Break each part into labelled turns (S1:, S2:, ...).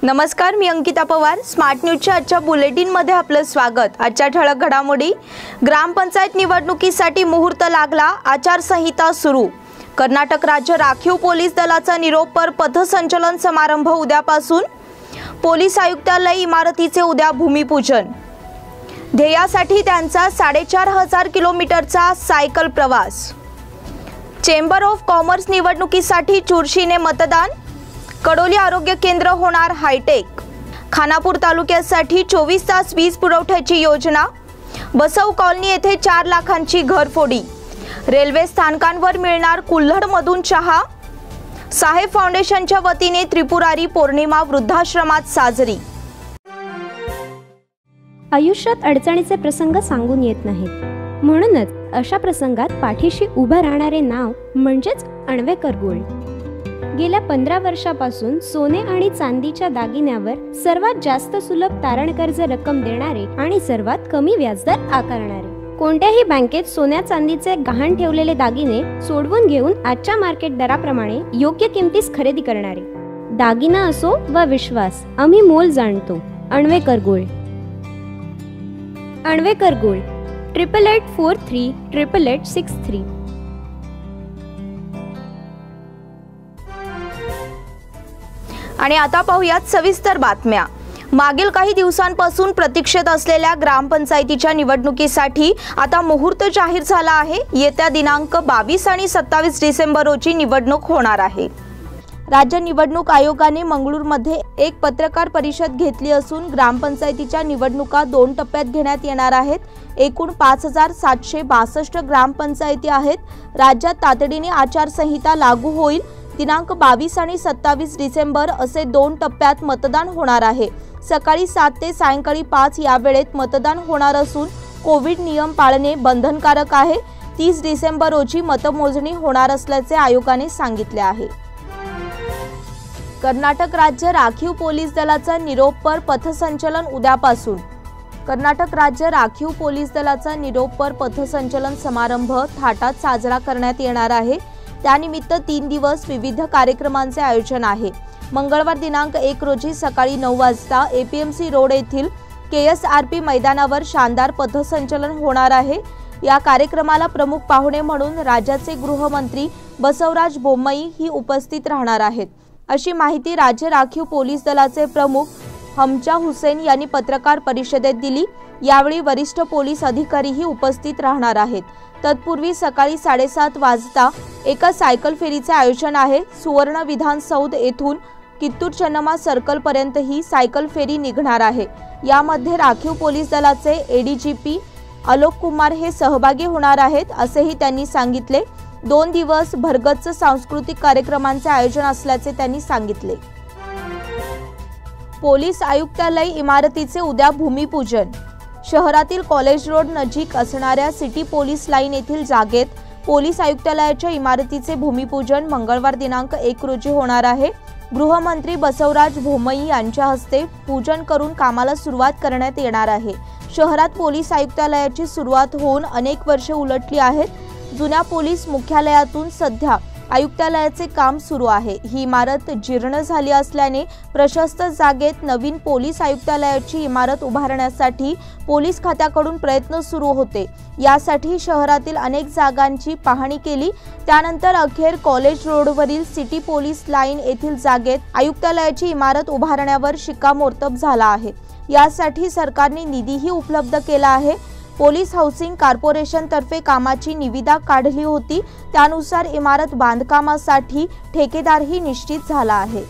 S1: नमस्कार, मी अंकिता पवार। स्मार्ट न्यूजच्या आजच्या बुलेटिनमध्ये आपलं स्वागत। आजच्या ठळक घडामोडी। ग्रामपंचायत निवडणुकीसाठी मुहूर्त लागला, आचारसंहिता सुरू। कर्नाटक राज्य राखीव पोलीस दलाचा निरोपर पथसंचलन समारंभ उद्यापासून। पोलीस आयुक्तालय इमारतीचे उद्या भूमिपूजन। ध्येयासाठी त्यांचा 4,500 किलोमीटरचा सायकल प्रवास। चेंबर ऑफ कॉमर्स निवडणुकीसाठी चुरशीने मतदान। कडोली आरोग्य केंद्र होणार हायटेक। खानापूर तालुक्यासाठी 24 तास वीज पुरवठ्याची योजना। बसव कॉलनी येथे 4 लाखांची घरफोडी। रेल्वे स्थानकांवर मिळणार कुल्हडमधून चहा। साहेब फाउंडेशनच्या वतीने त्रिपुरारी पौर्णिमा वृद्धाश्रमात साजरी।
S2: आयुष्यात अडचणीचे प्रसंग सांगून येत नाहीत, म्हणूनच अशा प्रसंगात पाठीशी उभं राहणारे नाव म्हणजेच अन्वेकर गोल्ड। गेल्या 15 वर्षापासून सोने आणि चांदीच्या दागिन्यावर सर्वात जास्त सुलभ तारण कर्ज रक्कम देणारे आणि सर्वात कमी व्याजदर आकारणारे। कोणत्याही बँकेत सोन्या चांदीचे गहाण ठेवलेले दागिने सोडवून घेऊन आजच्या मार्केट दराप्रमाणे योग्य किमतीस खरेदी करणारे। दागिना असो वा विश्वास, आम्ही मोल जाणतो। अन्वेकर गोल्ड। अन्वेकर गोल्ड 8884388863।
S1: आणि आता पाहूयात सविस्तर बातम्या। मागील काही दिवसांपासून प्रतीक्षेत असलेल्या ग्रामपंचायतीच्या निवडणुकीसाठी आता मुहूर्त जाहीर झाला आहे। येत्या दिनांक 22 आणि 27 डिसेंबर रोजी निवडणूक होणार आहे। राज्य निवडणूक आयोगाने मंगळूरमध्ये एक पत्रकार परिषद घेतली असून ग्रामपंचायतीच्या निवडणुका 2 टप्प्यात घेण्यात येणार आहेत। एकूण 5762 ग्रामपंचायती आहेत। राज्यात तातडीने आचारसंहिता लागू होईल। दिनांक 22 आणि 27 डिसेंबर असे 2 टप्प्यात मतदान होणार आहे। सकाळी 7 ते सायंकाळी 5 या वेळेत मतदान होणार असून कोविड नियम पाळणे बंधनकारक आहे। 30 डिसेंबर रोजी मतमोजणी होणार असल्याचे आयोगाने सांगितले आहे। कर्नाटक राज्य राखीव पोलीस दलाचा निरोपर पथसंचलन उद्यापासून। कर्नाटक राज्य राखीव पोलीस दलाचा निरोपर पथसंचलन समारंभ थाटात साजरा करण्यात येणार आहे। त्यानिमित्त 3 दिवस विविध कार्यक्रमांचे आयोजन आहे। मंगळवार दिनांक 1 रोजी सकाळी 9 वाजता एपीएमसी रोड येथील केएसआरपी मैदानावर शानदार पथसंचलन होणार आहे। या कार्यक्रमाला प्रमुख पाहुणे म्हणून राज्याचे गृहमंत्री बसवराज बोम्मई ही उपस्थित राहणार आहेत, अशी माहिती राज्य राखीव पोलीस दलाचे प्रमुख हमजा हुसेन यांनी पत्रकार परिषदेत दिली। यावेळी वरिष्ठ पोलीस अधिकारीही उपस्थित राहणार आहेत। तत्पूर्वी सकाळी 7:30 वाजता एका सायकल फेरीचे आयोजन आहे। सुवर्ण विधानसौध येथून कित्तूर चन्नम्मा सर्कल पर्यंत ही सायकल फेरी निघणार आहे। यामध्ये राखीव पोलीस दलाचे एडीजीपी आलोक कुमार हे सहभागी होणार आहेत, असेही त्यांनी सांगितले। 2 दिवस भरगच्च सांस्कृतिक कार्यक्रमांचे आयोजन असल्याचे त्यांनी सांगितले। पोलीस आयुक्तालय इमारतीचे उद्या भूमिपूजन। शहरातील कॉलेज रोड नजीक असणाऱ्या सिटी पोलीस लाईन येथील जागेत पोलीस आयुक्तालयाच्या इमारतीचे भूमिपूजन मंगळवार दिनांक 1 रोजी होणार आहे। गृहमंत्री बसवराज बोम्मई यांच्या हस्ते पूजन करून कामाला सुरुवात करण्यात येणार आहे। शहरात पोलीस आयुक्तालयाची सुरुवात होऊन अनेक वर्षे उलटली आहेत। जुन्या पोलीस मुख्यालयातून सध्या आयुक्तालयाचे काम सुरू आहे। ही इमारत जीर्ण झाली असल्याने प्रशस्त जागेत नवीन पोलीस आयुक्तालयाची इमारत उभारण्यासाठी पोलीस खात्याकडून प्रयत्न सुरू होते। यासाठी शहरातील अनेक जागांची पाहणी केली। त्यानंतर अखेर कॉलेज रोडवरील सिटी पोलीस लाईन येथील जागेत आयुक्तालयाची इमारत उभारण्यावर शिक्कामोर्तब झाला आहे। यासाठी सरकारने निधीही उपलब्ध केला आहे। पोलीस हाऊसिंग कॉर्पोरेशन तर्फे कामाची निविदा काढली होती, त्यानुसार इमारत बांधकामासाठी ठेकेदारही निश्चित झाला आहे।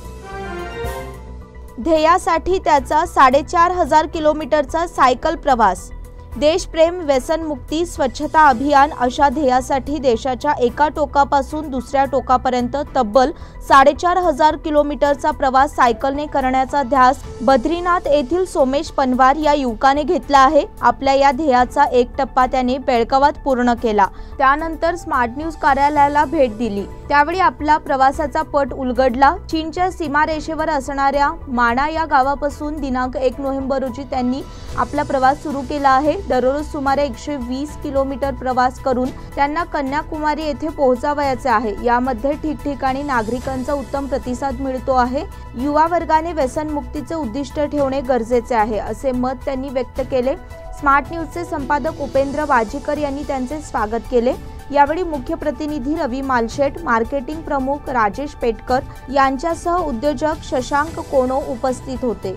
S1: ध्येयासाठी त्याचा 4,500 किलोमीटरचा सायकल प्रवास। देशप्रेम, व्यसनमुक्ती, स्वच्छता अभियान अशा ध्येयासाठी देशाच्या एका टोकापासून दुसऱ्या टोकापर्यंत तब्बल 4,500 किलोमीटरचा प्रवास सायकलने करण्याचा ध्यास बद्रीनाथ येथील सोमेश पनवार या युवकाने घेतला आहे। आपल्या या ध्येयाचा एक टप्पा त्याने बेळगावात पूर्ण केला। त्यानंतर स्मार्ट न्यूज कार्यालयाला भेट दिली। त्यावेळी आपला प्रवासाचा पट उलगडला। चीनच्या सीमारेषेवर असणाऱ्या माणा या गावापासून दिनांक 1 नोव्हेंबर रोजी त्यांनी आपला प्रवास सुरू केला आहे। दररोज सुमारे 120 किलोमीटर प्रवास करून त्यांना कन्याकुमारी येथे पोहोचावयाचे आहे। यामध्ये ठिकठिकाणी नागरिकांचा उत्तम प्रतिसाद मिळतो आहे। युवा वर्गाने व्यसनमुक्तीचे उद्दिष्ट ठेवणे गरजेचे आहे, असे मत त्यांनी व्यक्त केले। स्मार्ट न्यूजचे संपादक उपेंद्र बाजीकर यांनी त्यांचे स्वागत केले। यावेळी मुख्य प्रतिनिधी रवी मालशेट, मार्केटिंग प्रमुख राजेश पेटकर यांच्यासह उद्योजक शशांक कोनो उपस्थित होते।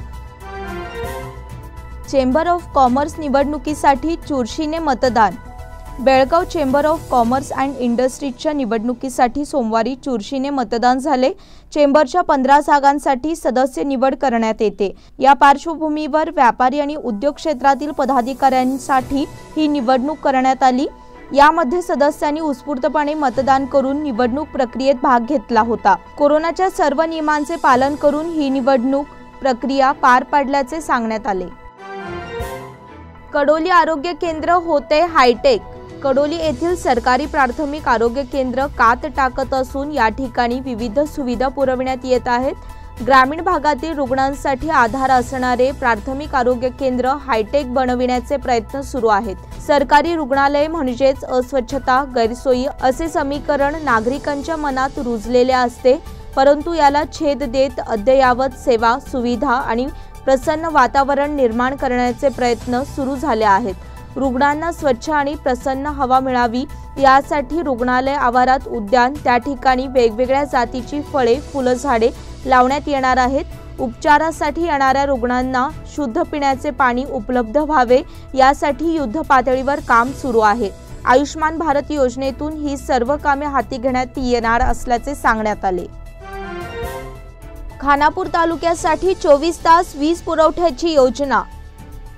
S1: चेंबर ऑफ कॉमर्स निवडणुकीसाठी चुरशीने मतदान। Belgaum chamber of commerce and इंडस्ट्रीजच्या निवडणुकीसाठी सोमवारी चुरशीने मतदान झाले। चेंबरच्या 15 जागांसाठी सदस्य निवड करण्यात येते। या पार्श्वभूमीवर व्यापारी आणि उद्योग क्षेत्रातील पदाधिकाऱ्यांसाठी ही निवडणूक करण्यात आली। यामध्ये सदस्यांनी उत्स्फूर्तपणे मतदान करून निवडणूक प्रक्रियेत भाग घेतला होता। कोरोनाच्या सर्व नियमांचे पालन करून ही निवडणूक प्रक्रिया पार पडल्याचे सांगण्यात आले। कडोली आरोग्य केंद्र होते हायटेक। कडोली येथील सरकारी प्राथमिक आरोग्य केंद्र कात टाकत असून या ठिकाणी विविध सुविधा पुरविण्यात येत आहेत। ग्रामीण भागातील रुग्णांसाठी आधार असणारे प्राथमिक आरोग्य केंद्र हायटेक बनविण्याचे प्रयत्न सुरू आहेत। सरकारी रुग्णालय म्हणजेच अस्वच्छता, गैरसोयी असे समीकरण नागरिकांच्या मनात रुजलेले असते, परंतु याला छेद देत अद्ययावत सेवा, सुविधा आणि प्रसन्न वातावरण निर्माण करण्याचे प्रयत्न सुरू झाले आहेत। रुग्णांना स्वच्छ आणि प्रसन्न हवा मिळावी यासाठी रुग्णालय आवारात उद्यान, त्या ठिकाणी वेगवेगळ्या जातीची फळे, फुलझाडे लावण्यात येणार आहेत। उपचारासाठी येणाऱ्या रुग्णांना शुद्ध पिण्याचे पाणी उपलब्ध व्हावे यासाठी युद्ध पातळीवर काम सुरू आहे। आयुष्मान भारत योजनेतून ही सर्व कामे हाती घेण्यात येणार असल्याचे सांगण्यात आले। खानापूर तालुक्यासाठी 24 तास वीज पुरवठ्याची योजना।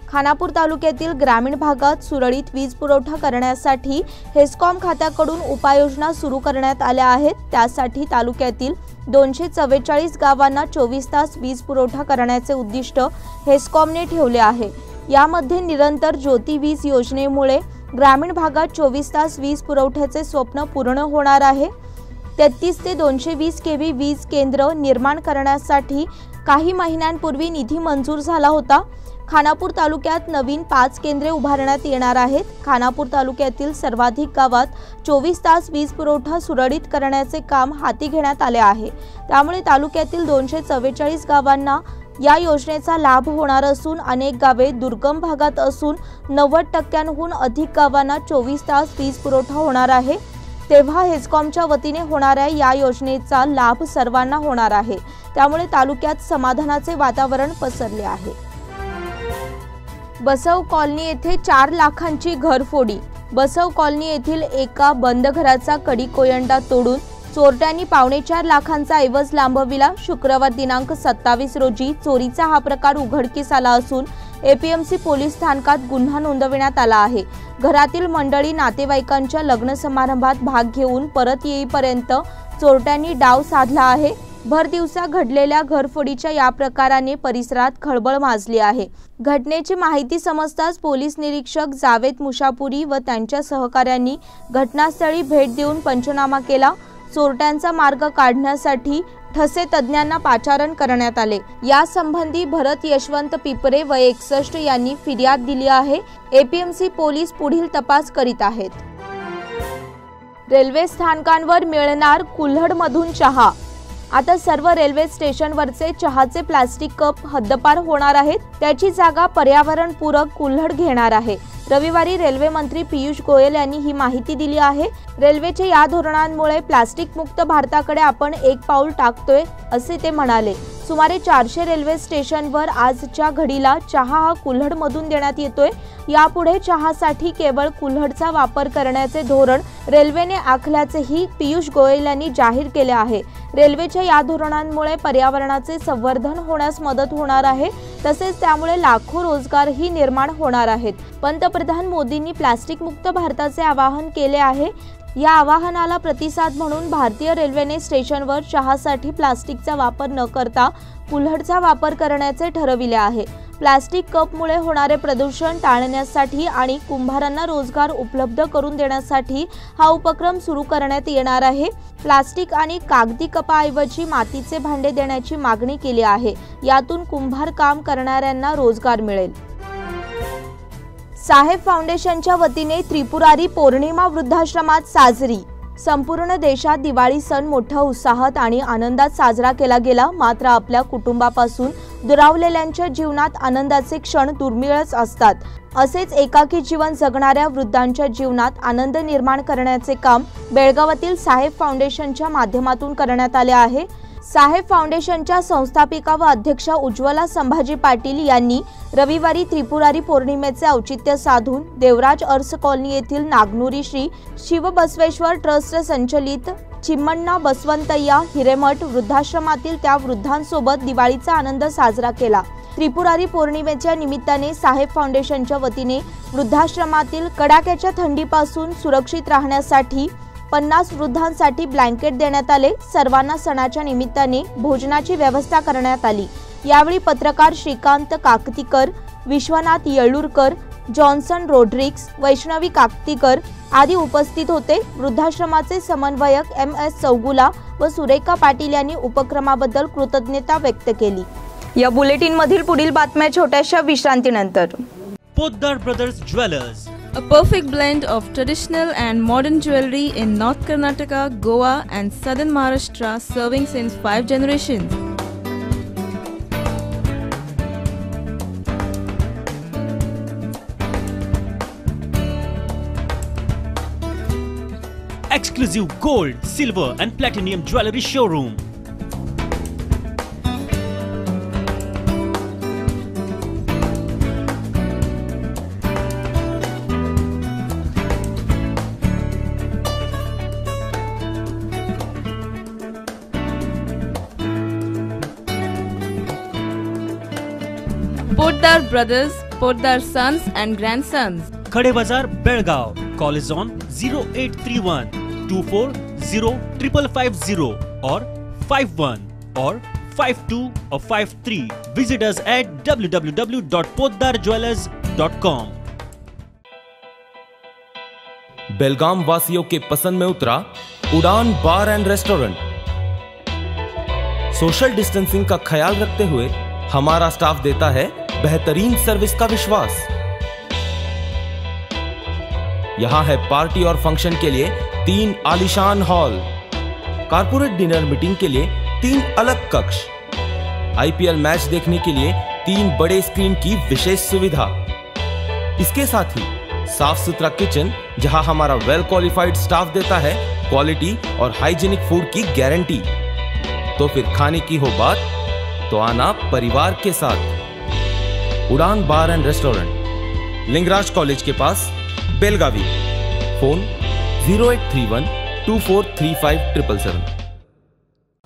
S1: खानापूर तालुक्यातील ग्रामीण भागात सुरळीत वीज पुरवठा करण्यासाठी हेस्कॉम खात्याकडून उपाययोजना सुरू करण्यात आल्या आहेत। त्यासाठी तालुक्यातील 244 गावांना 24 तास वीज पुरवठा करण्याचे उद्दिष्ट हेस्कॉमने ठेवले आहे। यामध्ये निरंतर ज्योती वीज योजनेमुळे ग्रामीण भागात 24 तास वीज पुरवठ्याचे स्वप्न पूर्ण होणार आहे। 33 ते 220 केव्ही वीज केंद्र निर्माण करण्यासाठी काही महिन्यांपूर्वी निधी मंजूर झाला होता। खानापूर तालुक्यात नवीन 5 केंद्रे उभारण्यात येणार आहेत। खानापूर तालुक्यातील सर्वाधिक गावात 24 तास वीज पुरवठा सुरळीत करण्याचे काम हाती घेण्यात आले आहे। त्यामुळे तालुक्यातील 244 गावांना या योजनेचा लाभ होणार असून अनेक गावे दुर्गम भागात असून 90% अधिक गावांना 24 तास वीज पुरवठा होणार आहे। तेव्हा हेस्कॉमच्या वतीने होणाऱ्या या योजनेचा लाभ सर्वांना होणार आहे। त्यामुळे तालुक्यात समाधानाचे वातावरण पसरले आहे। बसव कॉलनी येथे 4 लाखांची घरफोडी। बसव कॉलनी येथील एका बंद घराचा कडी कोयंडा तोडून चोरट्यांनी 4.25 लाखांचा ऐवज लांबविला। शुक्रवार दिनांक 27 रोजी चोरीचा हा प्रकार उघडकीस आला असून एपीएमसी पोलीस स्थानकात गुन्हा नोंदविण्यात आला आहे। घरातील मंडळी नातेवाईकांच्या लग्न समारंभात भाग घेऊन परत येईपर्यंत चोरट्यांनी डाव साधला आहे। भर दिवसा घडलेल्या घरफोडीच्या या प्रकाराने परिसरात खळबळ माजली आहे। घटनेची माहिती समजताच पोलीस निरीक्षक जावेद मुशापुरी व त्यांच्या सहकाऱ्यांनी घटनास्थळी भेट देऊन पंचनामा केला। चोरट्यांचा मार्ग काढण्यासाठी ठसे तज्ञांना पाचारण करण्यात आले। यासंबंधी भरत यशवंत पिपरे व 61 यांनी फिर्याद दिली आहे। एपीएमसी पोलीस पुढील तपास करीत आहेत। रेल्वे स्थानकांवर मिळणार कुल्हडमधून चहा। आता सर्व रेल्वे स्टेशनवरचे चहाचे प्लास्टिक कप हद्दपार होणार आहेत। त्याची जागा पर्यावरणपूरक कुल्हड घेणार आहे। रविवारी रेल्वे मंत्री पियुष गोयल यांनी ही माहिती दिली आहे। रेल्वेच्या या धोरणांमुळे प्लास्टिक मुक्त भारताकडे आपण एक पाऊल टाकतोय असे ते म्हणाले। सुमारे 400 रेल्वे स्टेशनवर आजच्या घडीला चहा हा कुल्हडमधून देण्यात येतोय। यापुढे चहासाठी केवळ कुल्हडचा वापर करण्याचे धोरण रेल्वेने आखल्याचेही पियुष गोयल यांनी जाहीर केले आहे। रेल्वेच्या या धोरणांमुळे पर्यावरणाचे संवर्धन होण्यास मदत होणार आहे, तसेच त्यामुळे लाखो रोजगारही निर्माण होणार आहेत। पंतप्रधान मोदींनी प्लास्टिक मुक्त भारताचे आवाहन केले आहे। या आवाहनाला प्रतिसाद म्हणून भारतीय रेल्वेने स्टेशनवर चहासाठी प्लास्टिकचा वापर न करता कुल्हडचा वापर करण्याचे ठरविले आहे। प्लास्टिक कपमुळे होणारे प्रदूषण टाळण्यासाठी आणि कुंभारांना रोजगार उपलब्ध करून देण्यासाठी हा उपक्रम सुरू करण्यात येणार आहे। प्लास्टिक आणि कागदी कपाऐवजी मातीचे भांडे देण्याची मागणी केली आहे। यातून कुंभार काम करणाऱ्यांना रोजगार मिळेल। साहेब फाउंडेशनच्या वतीने त्रिपुरारी पौर्णिमा वृद्धाश्रमात साजरी। संपूर्ण देशात दिवाळी सण मोठ्या उत्साहात आणि आनंदात साजरा केला गेला। मात्र आपल्या कुटुंबापासून दुरावलेल्यांच्या जीवनात आनंदाचे क्षण दुर्मिळच असतात। असेच एकाकी जीवन जगणाऱ्या वृद्धांच्या जीवनात आनंद निर्माण करण्याचे काम बेळगावातील साहेब फाउंडेशनच्या माध्यमातून करण्यात आले आहे। साहेब फाउंडेशनच्या संस्थापिका व अध्यक्षा उज्ज्वला संभाजी पाटील यांनी रविवारी त्रिपुरारी पौर्णिमेचे औचित्य साधून देवराज अर्स कॉलनी येथील नागनुरी श्री शिवबसवेश्वर ट्रस्ट संचलित चिम्मण्णा बसवंतय्या हिरेमठ वृद्धाश्रमातील त्या वृद्धांसोबत दिवाळीचा आनंद साजरा केला। त्रिपुरारी पौर्णिमेच्या निमित्ताने साहेब फाउंडेशनच्या वतीने वृद्धाश्रमातील कडाक्याच्या थंडीपासून सुरक्षित राहण्यासाठी 50 वृद्धांसाठी ब्लँकेट देण्यात आले। सर्वांना सणाच्या निमित्ताने भोजनाची व्यवस्था करण्यात आली। यावेळी पत्रकार श्रीकांत काकतीकर, विश्वनाथ येळूरकर, जॉन्सन रोड्रिक्स, वैष्णवी काकतीकर आदी उपस्थित होते। वृद्धाश्रमाचे समन्वयक MS चौगुला व सुरेखा पाटील यांनी उपक्रमाबद्दल कृतज्ञता व्यक्त केली। या बुलेटिन मधील पुढील बातम्या छोट्याशा विश्रांतीनंतर।
S3: Poddar brothers jewellers,
S4: a perfect blend of traditional and modern jewelry in North Karnataka, Goa and Southern Maharashtra, serving since 5 generations.
S3: exclusive gold, silver and platinum jewelry showroom.
S4: Poddar Brothers, Poddar Sons and Grandsons.
S3: Khade Bazar, Belgaum. Call is on 0831 240 5550 or 51 or 52 or 53. Visit us at www.poddarjewelers.com.
S5: बेलगाम वासियों के पसंद में उतरा उड़ान bar and restaurant. Social distancing का ख्याल रखते हुए हमारा स्टाफ देता है बेहतरीन सर्विस का विश्वास। यहां है पार्टी और फंक्शन के लिए 3 आलीशान हॉल, कारपोरेट डिनर मीटिंग के लिए 3 अलग कक्ष, IPL मैच देखने के लिए 3 बड़े स्क्रीन की विशेष सुविधा। इसके साथ ही साफ सुथरा किचन जहां हमारा वेल क्वालिफाइड स्टाफ देता है क्वालिटी और हाइजीनिक फूड की गारंटी। तो फिर खाने की हो बात तो आना परिवार के साथ। Udaan bar and restaurant, Lingaraj college के पास, Belagavi. Phone 0831 243577।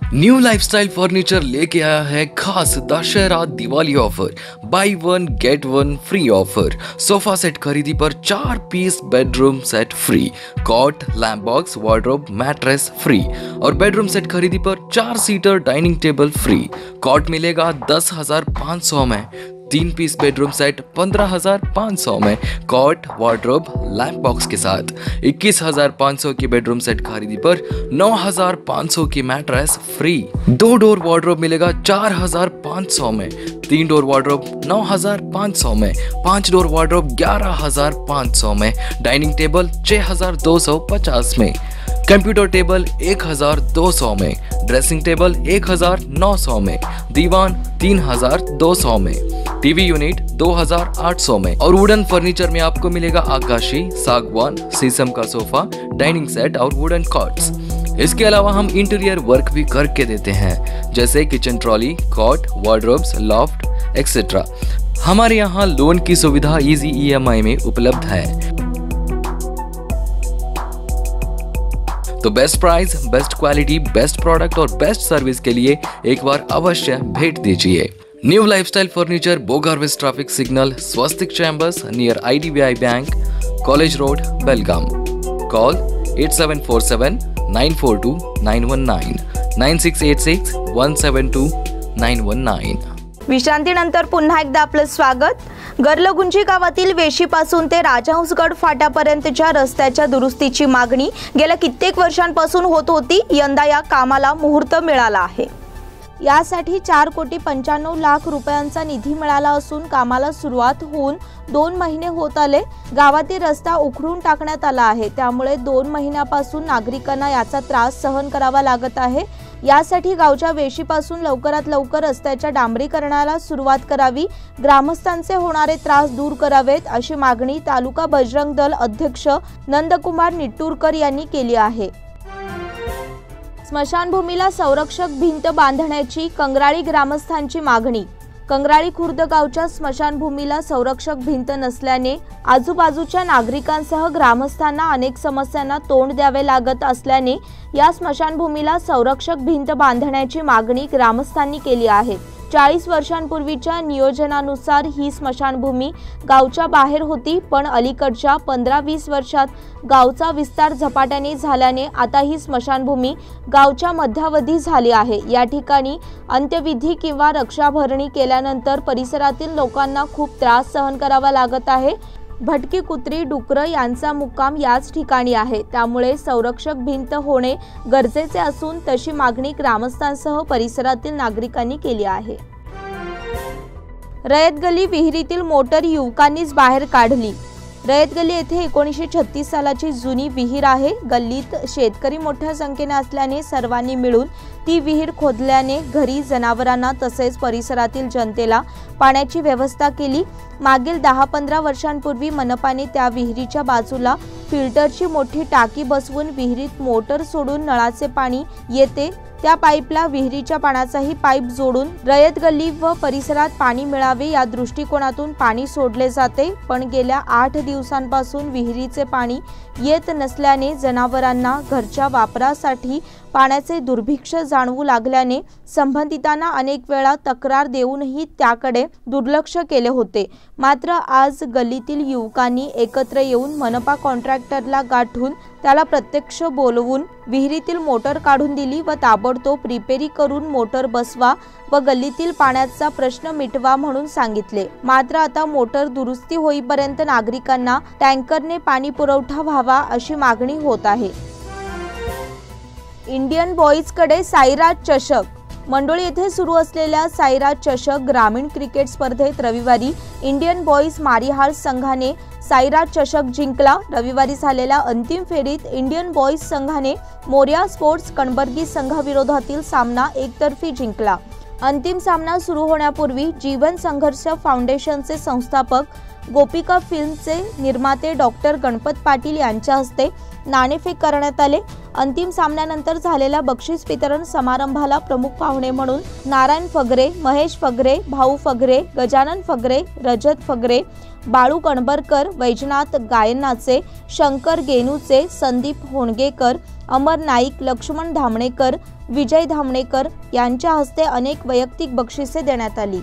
S6: New lifestyle furniture लेके आया है खास Dussehra Diwali offer, buy 1 get 1 free offer. Sofa set खरीदी पर 4 piece bedroom set free, cot, lamp box, wardrobe, mattress free और बेडरूम सेट खरीदी पर 4 seater dining table free. Cot मिलेगा 10,500 में, 3 पीस बेडरूम सेट 15,500 में, कॉट, वार्डरोब, लैम्प बॉक्स के साथ। 21,500 की बेडरूम सेट खरीदी पर 9,500 की मैट्रेस फ्री। 2 डोर वार्डरोब मिलेगा 4,500 में, 3 डोर वार्डरोब 9,500 में, 5 डोर वार्डरोब 11,500 में, डाइनिंग टेबल 6,250 में, कंप्यूटर टेबल 1,200 में, ड्रेसिंग टेबल 1,900 में, दीवान 3,200 में, टीवी यूनिट 2,800 में और वुडन फर्नीचर में आपको मिलेगा आकाशी, सागवान, शीशम का सोफा, डाइनिंग सेट और वुडन कॉट्स। इसके अलावा हम इंटीरियर वर्क भी करके देते हैं, जैसे kitchen trolley, cot, wardrobes, loft etcetera. हमारे यहाँ लोन की सुविधा इजी EMI में उपलब्ध है। तो best price, best quality, best product और बेस्ट सर्विस के लिए एक बार अवश्य भेंट दीजिए। New lifestyle furniture, Bogarves traffic signal, Swastik chambers near IDBI bank, college road, Belgaum. Call 8747 942 919 9686 172 919।
S1: विश्रांतीनंतर पुन्हा एकदा आपलं स्वागत। गरलगुंजी गावातील वेशीपासून ते राजहंसगड फाट्यापर्यंतच्या रस्त्याच्या दुरुस्तीची मागणी गेल्या कित्येक वर्षांपासून होत होती। यंदा या कामाला मुहूर्त मिळाला आहे। यासाठी 4,95,00,000 रुपयांचा निधी मिळाला असून कामाला सुरुवात होऊन 2 महिने होत आले। गावातील रस्ता उखडून टाकण्यात आला आहे, त्यामुळे 2 महिन्यापासून नागरिकांना याचा त्रास सहन करावा लागत आहे। यासाठी गावच्या वेशीपासून लवकरात लवकर रस्त्याच्या डांबरीकरणाला सुरुवात करावी, ग्रामस्थांचे होणारे त्रास दूर करावेत अशी मागणी तालुका बजरंग दल अध्यक्ष नंदकुमार निट्टूरकर यांनी केली आहे। स्मशानभूमीला संरक्षक भिंत बांधण्याची कंगराळी ग्रामस्थांची मागणी। कंगराळी खुर्द गावच्या स्मशानभूमीला संरक्षक भिंत नसल्याने आजूबाजूच्या नागरिकांसह ग्रामस्थांना अनेक समस्यांना तोंड द्यावे लागत असल्याने या स्मशानभूमीला संरक्षक भिंत बांधण्याची मागणी ग्रामस्थांनी केली आहे। 40 वर्षांपूर्वीच्या नियोजनानुसार ही स्मशानभूमी गावच्या बाहेर होती, पण अलीकडच्या 15-20 वर्षात गावचा विस्तार झपाट्याने झाल्याने आता ही स्मशानभूमी गावच्या मध्यावधी झाली आहे। या ठिकाणी अंत्यविधी किंवा रक्षाभरणी केल्यानंतर परिसरातील लोकांना खूप त्रास सहन करावा लागत आहे। भटकी कुत्री डुकरं यांचा मुक्काम याच ठिकाणी आहे, त्यामुळे संरक्षक भिंत होणे गरजेचे असून तशी मागणी ग्रामस्थांसह परिसरातील नागरिकांनी केली आहे। रयत गल्ली विहिरीतील मोटर युवकांनीच बाहेर काढली। रयत गल्ली येथे 1936 सालाची जुनी विहीर आहे। गल्लीत शेतकरी मोठ्या संख्येने असल्याने सर्वांनी मिळून ती विहीर खोदल्याने घरी जनावरांना तसेच परिसरातील जनतेला पाण्याची व्यवस्था केली। मागील 10-15 वर्षांपूर्वी मनपाने त्या विहिरीच्या बाजूला फिल्टरची मोठी टाकी बसवून विहिरीत मोटर सोडून नळाचे पाणी येते त्या पाईपला विहिरीच्या पाण्याचाही पाईप जोडून रयत गल्ली व परिसरात पाणी मिळावे या दृष्टिकोनातून पाणी सोडले जाते, पण गेल्या 8 दिवसांपासून विहिरीचे पाणी येत नसल्याने जनावरांना घरच्या वापरासाठी पाण्याचे दुर्भिक्ष जाणवू लागल्याने संबंधितांना अनेक वेळा तक्रार देऊनही त्याकडे दुर्लक्ष केले होते। मात्र आज गल्लीतील युवकांनी एकत्र येऊन मनपा कॉन्ट्रॅक्टरला गाठून त्याला प्रत्यक्ष बोलवून विहिरीतील मोटर काढून दिली व ताबडतोब रिपेरी करून मोटर बसवा व गल्लीतील पाण्याचा प्रश्न मिटवा म्हणून सांगितले। मात्र आता मोटर दुरुस्ती होईपर्यंत नागरिकांना टँकरने पाणी पुरवठा व्हावा अशी मागणी होत आहे। इंडियन बॉईजकडे साईराज चषक। मंडोळी येथे सुरू असलेल्या साईराज चषक ग्रामीण क्रिकेट स्पर्धेत रविवारी इंडियन बॉईज मारिहाळ संघाने साईराज चषक जिंकला। रविवारी झालेल्या अंतिम फेरीत इंडियन बॉईज संघाने मोर्या स्पोर्ट्स कणबर्गी संघाविरोधातील सामना एकतर्फी जिंकला। अंतिम सामना सुरू होण्यापूर्वी जीवन संघर्ष फाउंडेशनचे संस्थापक गोपिका फिल्मचे निर्माते डॉक्टर गणपत पाटील यांच्या हस्ते नाणेफेक करण्यात आले। अंतिम सामन्यानंतर झालेल्या बक्षीस वितरण समारंभाला प्रमुख पाहुणे म्हणून नारायण फगरे, महेश फगरे, भाऊ फगरे, गजानन फगरे, रजत फगरे, बाळू कणबरकर, वैजनाथ गायनाचे, शंकर गेनूचे, संदीप होणगेकर, अमर नाईक, लक्ष्मण धामणेकर, विजय धामणेकर यांच्या हस्ते अनेक वैयक्तिक बक्षिसे देण्यात आली।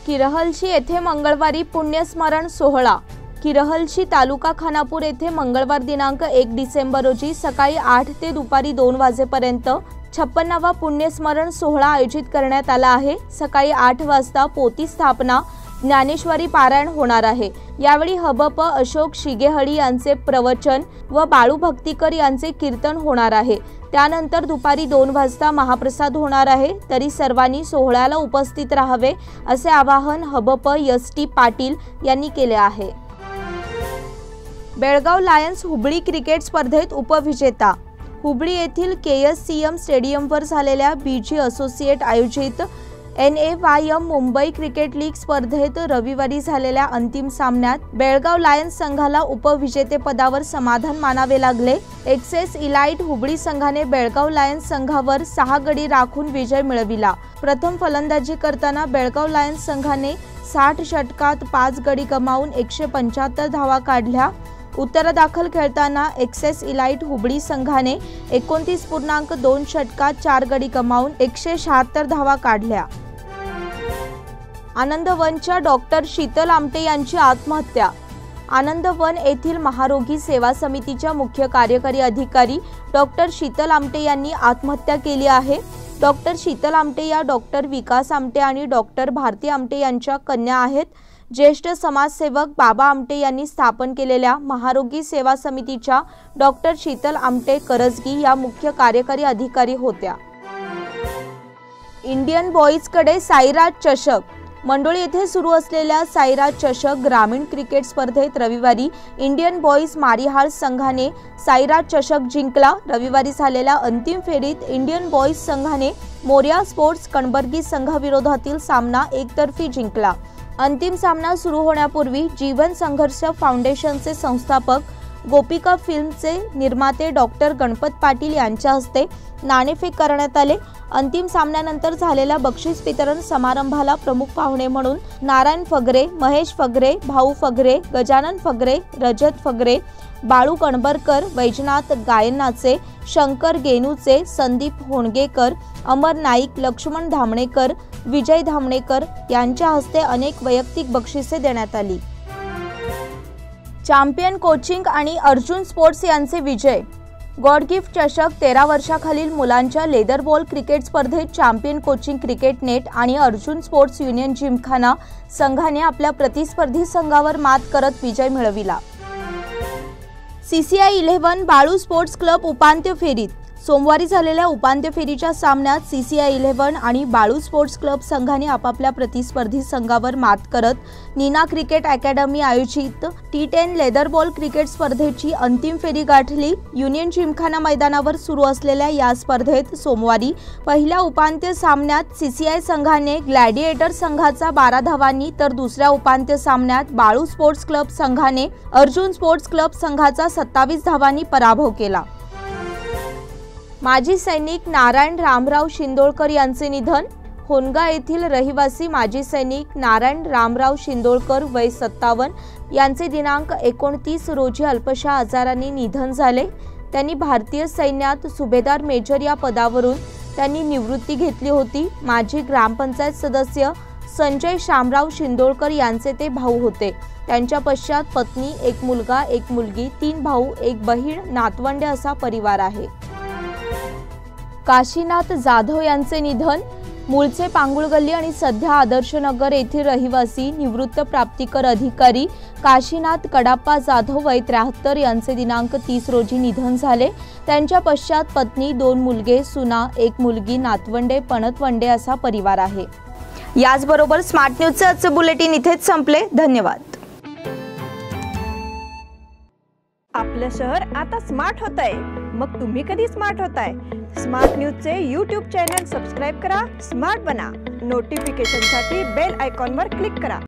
S1: किरहलशी येथे मंगळवारी पुण्यस्मरण सोहळा। किरहलशी तालुका खानापूर येथे मंगळवार दिनांक 1 डिसेंबर रोजी सकाळी 8 ते दुपारी 2 वाजेपर्यंत 56वा पुण्यस्मरण सोहळा आयोजित करण्यात आला आहे। सकाळी 8 वाजता पोथी स्थापना, ज्ञानेश्वरी पारायण होणार आहे। यावेळी हबप अशोक शिगेहळी यांचे प्रवचन व बाळू भक्तिकर यांचे कीर्तन होणार आहे। त्यानंतर दुपारी 2 वाजता महाप्रसाद होणार आहे। तरी सर्वांनी सोहळ्याला उपस्थित राहावे असे आवाहन हबप एस.टी. पाटील यांनी केले आहे। बेळगाव लायन्स हुबळी क्रिकेट स्पर्धेत उपविजेता। हुबळी येथील KSCM स्टेडियमवर झालेल्या BG असोसिएट आयोजित NAYM मुंबई क्रिकेट लीग स्पर्धेत रविवारी झालेल्या अंतिम सामन्यात बेळगाव लायन्स संघाला उपविजेतेपदावर समाधान मानावे लागले। एक्सेस इलाइट हुबळी संघाने बेळगाव लायन्स संघावर 6 गडी राखून विजय मिळविला। प्रथम फलंदाजी करताना बेळगाव लायन्स संघाने 60 षटकात 5 गडी गमावून 175 धावा काढल्या। उत्तरादाखल खेळताना एक्सेस इलाइट हुबळी संघाने 29.2 षटकात 4 गडी गमावून 176 धावा काढल्या। आनंदवनच्या डॉक्टर शीतल आमटे यांची आत्महत्या। आनंदवन येथील महारोगी सेवा समितीच्या मुख्य कार्यकारी अधिकारी डॉक्टर शीतल आमटे यांनी आत्महत्या केली आहे। डॉक्टर शीतल आमटे या डॉक्टर विकास आमटे आणि डॉक्टर भारती आमटे यांच्या कन्या आहेत। ज्येष्ठ समाजसेवक बाबा आमटे यांनी स्थापन केलेल्या महारोगी सेवा समितीच्या डॉक्टर शीतल आमटे करजगी या मुख्य कार्यकारी अधिकारी होत्या। इंडियन बॉईजकडे साईराज चषक. मंडोळी येथे सुरू असलेल्या साईराज चषक ग्रामीण क्रिकेट स्पर्धेत रविवारी इंडियन बॉईज मारिहाळ संघाने साईराज चषक जिंकला. रविवारी झालेल्या अंतिम फेरीत इंडियन बॉईज संघाने मोरिया स्पोर्ट्स कणबर्गी संघाविरोधातील सामना एकतर्फी जिंकला. अंतिम सामना सुरू होण्यापूर्वी जीवन संघर्ष फाउंडेशनचे संस्थापक, गोपिका फिल्मचे निर्माते डॉक्टर गणपत पाटील यांच्या हस्ते नाणेफेक करण्यात आले. अंतिम सामन्यानंतर झालेल्या बक्षीस वितरण समारंभाला प्रमुख पाहुणे म्हणून नारायण फगरे, महेश फगरे, भाऊ फगरे, गजानन फगरे, रजत फगरे, बाळू कणबरकर, वैजनाथ गायनाचे, शंकर गेनूचे, संदीप होणगेकर, अमर नाईक, लक्ष्मण धामणेकर, विजय धामणेकर यांच्या हस्ते अनेक वैयक्तिक बक्षिसे देण्यात आली. चॅम्पियन कोचिंग आणि अर्जुन स्पोर्ट्स यांचे विजय. गॉड गिफ्ट चषक 13 वर्षाखालील मुलांच्या लेदर बॉल क्रिकेट स्पर्धेत चॅम्पियन कोचिंग क्रिकेट नेट आणि अर्जुन स्पोर्ट्स युनियन जिमखाना संघाने आपल्या प्रतिस्पर्धी संघावर मात करत विजय मिळविला. CCI 11 बाळू स्पोर्ट्स क्लब उपांत्य फेरीत. सोमवारी झालेल्या उपांत्य फेरीच्या सामन्यात CCI 11 आणि बाळू स्पोर्ट्स क्लब संघाने आपापल्या प्रतिस्पर्धी संघावर मात करत नीना क्रिकेट अकॅडमी आयोजित T10 लेदर बॉल क्रिकेट स्पर्धेची अंतिम फेरी गाठली. युनियन जिमखाना मैदानावर सुरू असलेल्या या स्पर्धेत सोमवारी पहिल्या उपांत्य सामन्यात CCI संघाने ग्लॅडिएटर संघाचा 12 धावांनी तर दुसऱ्या उपांत्य सामन्यात बाळू स्पोर्ट्स क्लब संघाने अर्जुन स्पोर्ट्स क्लब संघाचा 27 धावांनी पराभव केला. माजी सैनिक नारायण रामराव शिंदोळकर यांचे निधन. होनगा येथील रहिवासी माजी सैनिक नारायण रामराव शिंदोळकर वय 57 यांचे दिनांक 29 रोजी अल्पशा आजाराने निधन झाले. त्यांनी भारतीय सैन्यात सुभेदार मेजर या पदावरून त्यांनी निवृत्ती घेतली होती. माजी ग्रामपंचायत सदस्य संजय शामराव शिंदोळकर यांचे ते भाऊ होते. त्यांच्या पश्चात पत्नी, एक मुलगा, एक मुलगी, 3 भाऊ, एक बहीण, नातवंडे असा परिवार आहे. काशीनाथ जाधव यांचे निधन. मूळचे पांगुळगल्ली आणि सध्या आदर्शनगर येथील रहिवासी निवृत्त प्राप्तिकर अधिकारी काशीनाथ कडाप्पा जाधव वय 73 यांचे दिनांक 30 रोजी निधन झाले. त्यांच्या पश्चात पत्नी, 2 मुलगे, सुना, एक मुलगी, नातवंडे, पणतवंडे असा परिवार आहे. याचबरोबर स्मार्ट न्यूजचे आजचे बुलेटिन इथेच संपले. धन्यवाद.
S7: आपलं शहर आता स्मार्ट होतंय. मग तुम्ही कधी स्मार्ट होताय? स्मार्ट न्यूजचे YouTube चॅनल सबस्क्राइब करा, स्मार्ट बना. नोटिफिकेशनसाठी बेल आयकॉनवर क्लिक करा.